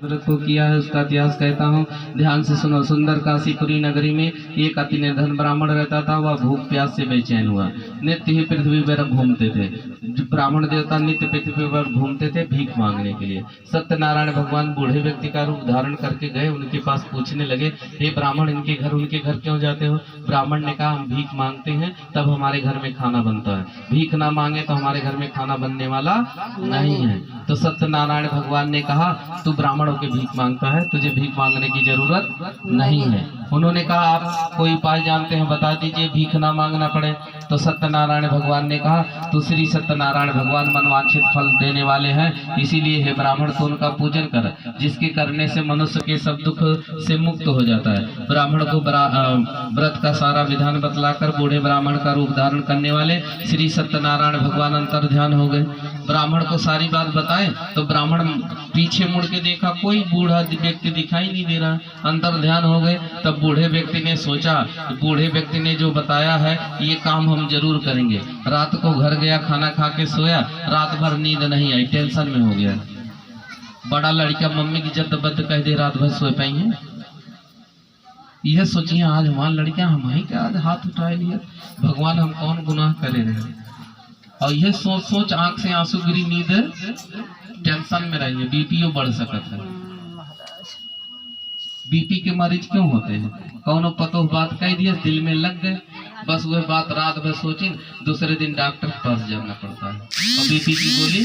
को किया है उसका इतिहास कहता हूँ, ध्यान से सुनो। सुंदर काशीपुरी नगरी में एक अति निर्धन ब्राह्मण रहता था। वह भूख प्यास से बेचैन हुआ। नित्य ही पृथ्वी पर घूमते थे। ब्राह्मण देवता नित्य पृथ्वी पर घूमते थे भीख मांगने के लिए। सत्यनारायण भगवान बूढ़े व्यक्ति का रूप धारण करके गए। उनके पास पूछने लगे, हे ब्राह्मण, उनके घर क्यों जाते हो? ब्राह्मण ने कहा, हम भीख मांगते हैं तब हमारे घर में खाना बनता है, भीख ना मांगे तो हमारे घर में खाना बनने वाला नहीं है। तो सत्यनारायण भगवान ने कहा, तू ब्राह्मणों के भीख मांगता है, तुझे भीख मांगने की जरूरत नहीं है। उन्होंने कहा, आप कोई उपाय जानते हैं, बता दीजिए, भीख ना मांगना पड़े। तो सत्यनारायण भगवान ने कहा, तो श्री सत्यनारायण भगवान मनवांछित फल देने वाले हैं, इसीलिए हे ब्राह्मण तो उनका पूजन कर, जिसके करने से मनुष्य के सब दुख से मुक्त हो जाता है। ब्राह्मण को व्रत का सारा विधान बतलाकर बूढ़े ब्राह्मण का रूप धारण करने वाले श्री सत्यनारायण भगवान अंतर ध्यान हो गए। ब्राह्मण को सारी बात बताए तो ब्राह्मण पीछे मुड़ के देखा, कोई बूढ़ा व्यक्ति दिखाई नहीं दे रहा। अंतर ध्यान हो गए। तब बूढ़े व्यक्ति ने सोचा, बूढ़े व्यक्ति ने जो बताया है ये काम हम जरूर करेंगे। रात को घर गया, खाना खा के सोया। रात भर नींद नहीं आई, टेंशन में हो गया। बड़ा लड़का मम्मी की जद्दबद्द कह दे, रात भर सो पाई है। यह सोचिए, आज हमारा लड़का हम ही क्या आज हाथ उठा लिया, भगवान हम कौन गुनाह करे रहे। और यह सोच सोच आंख से आंसू गिरी, नींद टेंशन में रही है। बीपीओ बढ़ सकता है। बीपी के मरीज क्यों होते हैं? कौनो पतो बात कह दिया, दिल में लग गए, बस वह बात रात भर सोची, दूसरे दिन डॉक्टर के पास जाना पड़ता है। और बीपी की गोली,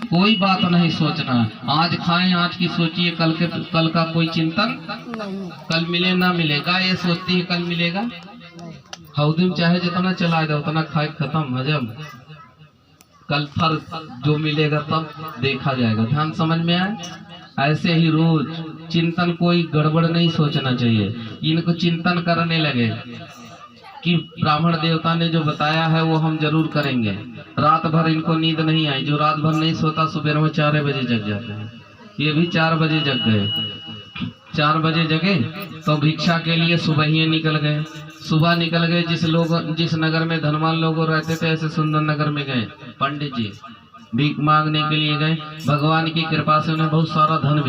कोई बात नहीं सोचना है। आज खाएं, आज की सोचिए, कल का कोई चिंतन, कल मिले ना मिलेगा ये सोचती है कल मिलेगा। हौदिम चाहे जितना चला जाए उतना खाए, खत्म हजम। कल फल जो मिलेगा तब देखा जाएगा। ध्यान समझ में आए? ऐसे ही रोज चिंतन, कोई गड़बड़ नहीं सोचना चाहिए। इनको चिंतन करने लगे कि ब्राह्मण देवता ने जो बताया है वो हम जरूर करेंगे। रात भर इनको नींद नहीं आई। जो रात भर नहीं सोता सुबह में 4 बजे जग जाते हैं। ये भी 4 बजे जग गए। 4 बजे जगे तो भिक्षा के लिए सुबह ही निकल गए। सुबह निकल गए। जिस नगर में धनवान लोग रहते थे, ऐसे सुंदर नगर में गए। पंडित जी भीख मांगने के लिए गए। भगवान की कृपा से उन्हें बहुत सारा धन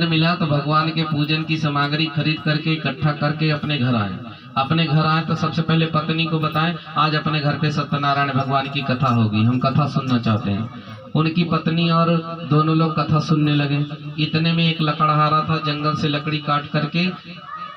मिला। तो भगवान के पूजन की सामग्री खरीद करके इकट्ठा करके अपने घर आए। तो सबसे पहले पत्नी को बताएं, आज अपने घर पे सत्यनारायण भगवान की कथा होगी, हम कथा सुनना चाहते हैं। उनकी पत्नी और दोनों लोग कथा सुनने लगे। इतने में एक लकड़हारा था, जंगल से लकड़ी काट करके,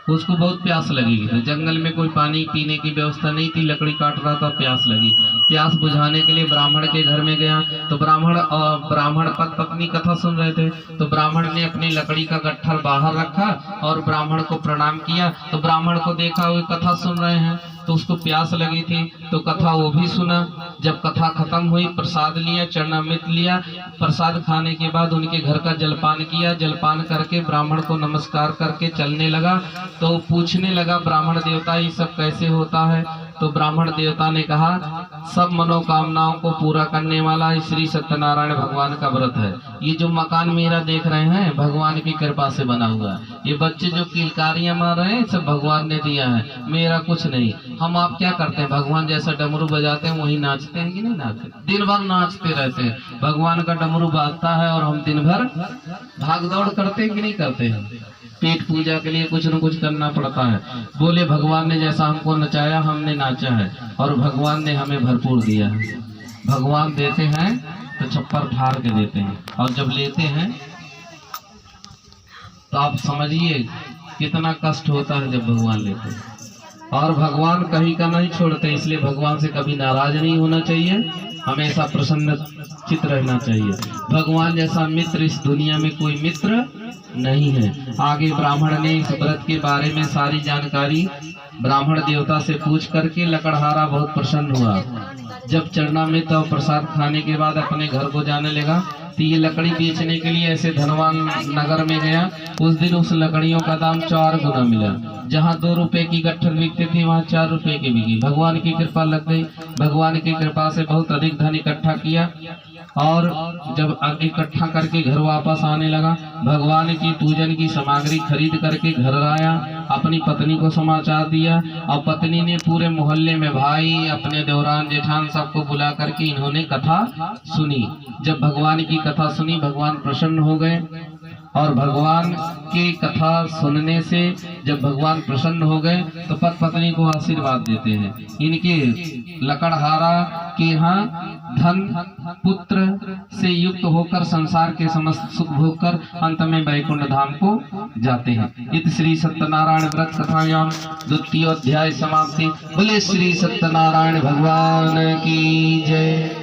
उसको बहुत प्यास लगी थी। जंगल में कोई पानी पीने की व्यवस्था नहीं थी, लकड़ी काट रहा था, प्यास लगी। प्यास बुझाने के लिए ब्राह्मण के घर में गया। तो ब्राह्मण पत्नी कथा सुन रहे थे। तो ब्राह्मण ने अपनी लकड़ी का गट्ठर बाहर रखा और ब्राह्मण को प्रणाम किया। तो ब्राह्मण को देखा वो कथा सुन रहे हैं, तो उसको प्यास लगी थी, तो कथा वो भी सुना। जब कथा खत्म हुई, प्रसाद लिया, चरणामृत लिया। प्रसाद खाने के बाद उनके घर का जलपान किया। जलपान करके ब्राह्मण को नमस्कार करके चलने लगा। तो पूछने लगा, ब्राह्मण देवता ये सब कैसे होता है? तो ब्राह्मण देवता ने कहा, सब मनोकामनाओं को पूरा करने वाला श्री सत्यनारायण भगवान का व्रत है। ये जो मकान मेरा देख रहे हैं भगवान की कृपा से बना हुआ है। ये बच्चे जो किलकारियां मार रहे हैं सब भगवान ने दिया है, मेरा कुछ नहीं। हम आप क्या करते हैं? भगवान जैसा डमरू बजाते हैं वही नाचते हैं कि नहीं नाचते? दिन भर नाचते रहते हैं। भगवान का डमरू बाजता है और हम दिन भर भाग दौड़ करते हैं कि नहीं करते हैं? पेट पूजा के लिए कुछ न कुछ करना पड़ता है। बोले भगवान ने जैसा हमको नचाया हमने नाचा है और भगवान ने हमें भरपूर दिया है। भगवान देते हैं तो छप्पर फाड़ के देते हैं, और जब लेते हैं तो आप समझिए कितना कष्ट होता है जब भगवान लेते हैं। और भगवान कहीं का नहीं छोड़ते, इसलिए भगवान से कभी नाराज नहीं होना चाहिए, हमेशा प्रसन्न चित रहना चाहिए। भगवान जैसा मित्र इस दुनिया में कोई मित्र नहीं है। आगे ब्राह्मण ने इस व्रत के बारे में सारी जानकारी ब्राह्मण देवता से पूछ करके लकड़हारा बहुत प्रसन्न हुआ। जब चरणामृत और प्रसाद खाने के बाद अपने घर को जाने लगा, तो ये लकड़ी बेचने के लिए ऐसे धनवान नगर में गया। उस दिन उस लकड़ियों का दाम 4 गुना मिला। जहाँ 2 रुपए की गट्ठर बिकते थे वहाँ 4 रुपए की बिकी। भगवान की कृपा लग गई। भगवान की कृपा से बहुत अधिक धन इकट्ठा किया। और जब इकट्ठा करके घर वापस आने लगा, भगवान की पूजन की सामग्री खरीद करके घर आया। अपनी पत्नी को समाचार दिया और पत्नी ने पूरे मोहल्ले में भाई, अपने देवरान जेठान सबको बुला करके इन्होंने कथा सुनी। जब भगवान की कथा सुनी, भगवान प्रसन्न हो गए और भगवान की कथा सुनने से जब भगवान प्रसन्न हो गए तो पति पत्नी को आशीर्वाद देते हैं। इनके लकड़हारा के यहाँ धन पुत्र से युक्त होकर संसार के समस्त सुख भोग कर अंत में वैकुंठ धाम को जाते हैं। इत श्री सत्यनारायण व्रत कथायाम द्वितीय अध्याय समाप्ति। बोले श्री सत्यनारायण भगवान की जय।